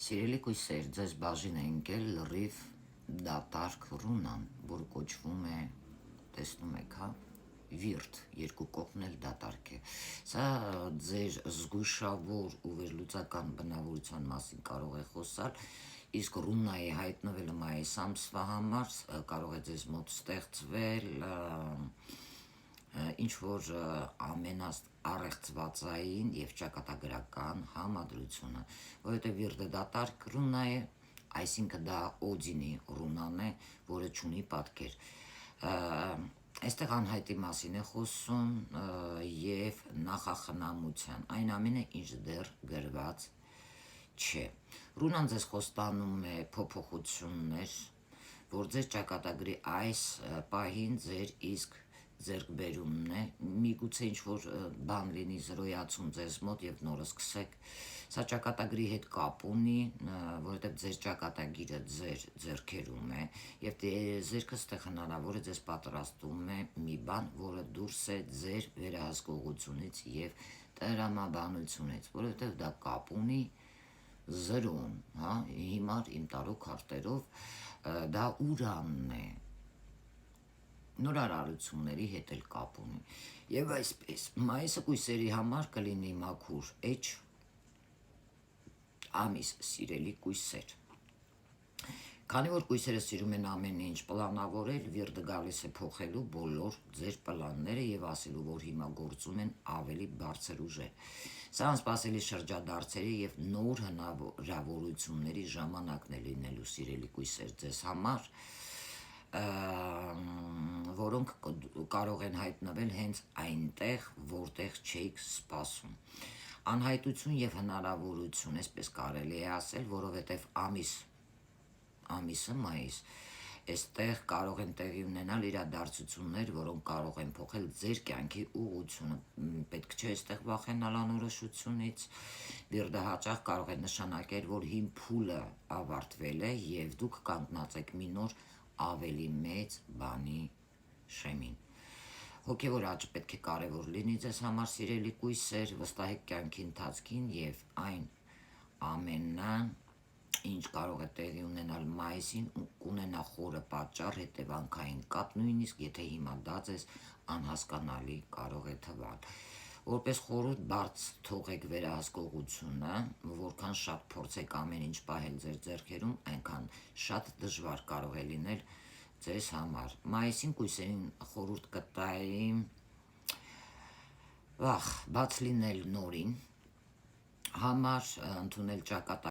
Սիրելի կույսեր, ձեզ բաժին է ընկել լրիվ դատարկ ռունան, որը կոչվում է, տեսնում եք, հա, վիրտ, երկու կողմն էլ դատարկ է։ Սա ձեր զգուշավոր ու վերլուծական բնավորության մասին կարող է խոսալ, իսկ ռունայի հայտնվելը մայիս ամսվա համար կարող է ձեզ մոտ ստեղծվել ինչ-որ ամենաառեղծվածային և ճակատագրական համադրությունը, որովհետև վիրտը դատարկ ռունա է, այսինքն դա Օդինի ռունան է, որը չունի պատկեր։ Այստեղ անհայտի մասին է խոսում և նախախնամության, այն ամենը, ինչ դեռ գրված չէ։ Ռունան ձեզ խոստանում է փոփոխություններ, որ ձեր ճակատագրի այս պահին ձեր իսկ ձեռքբերումն է, միգուցե ինչ-որ բան լինի զրոյացում ձեզ մոտ և նորը սկսեք։ Սա ճակատագրի հետ կապ ունի, որովհետև ձեր ճակատագիրը ձեր ձեռքերում է և ձերքը ստեղ հնարավոր է ձեզ պատրաստում է մի բան, որը դուրս է ձեր վերահսկողությունից և տրամաբանությունից, որովհետև դա կապ ունի զրոն, հա, հիմար իմ տարոք քարտերով, դա Ուրանն է, նորարարությունների հետ էլ կապ ունի։ Եվ այսպես, մայիսը կույսերի համար կլինի մաքուր էջ ամիս, սիրելի կույսեր։ Քանի որ կույսերը սիրում են ամեն ինչ պլանավորել, վիրտը գալիս է փոխելու բոլոր ձեր պլանները և ասելու, որ հիմա գործում են ավելի բարձր ուժեր։ Սա անսպասելի շրջադարձերի և նոր հնարավորությունների ժամանակն է լինելու, սիրելի կույսեր, ձեզ համար, որոնք կարող են հայտնվել հենց այնտեղ, որտեղ չէիք սպասում։ Անհայտություն և հնարավորություն, այսպես կարելի է ասել, որովհետև ամիսը մայիս, այստեղ կարող են տեղի ունենալ իրադարձություններ, որոնք կարող են փոխել ձեր կյանքի ուղղությունը, պետք չէ այստեղ վախենալ անորոշությունից, վիրտը հաճախ կարող է նշանակել, որ հին փուլը ավարտվել է և դուք կանգնած եք մի նոր ավելի մեծ բանի շեմին։ Հոգևոր աճ պետք է կարևոր լինի ձեզ համար, սիրելի կույսեր, վստահեք կյանքի ընթացքին և այն ամենը, ինչ կարող է տեղի ունենալ մայիսին, կունենա խորը պատճառ, հետևանքային կապ, նույնիսկ եթե հիմա դա ձեզ անհասկանալի կարող է թվալ։ Որպես խորհուրդ, բարձ թողեք վերահսկողությունը, որքան շատ փորձեք ամեն ինչ պահել ձեր ձեռքերում, այնքան շատ դժվար կարող է լինել ձեզ համար։ Մայիսին կույսերին խորհուրդ կտայի բաց լինել նորին համար, ընդունել ճակատագրի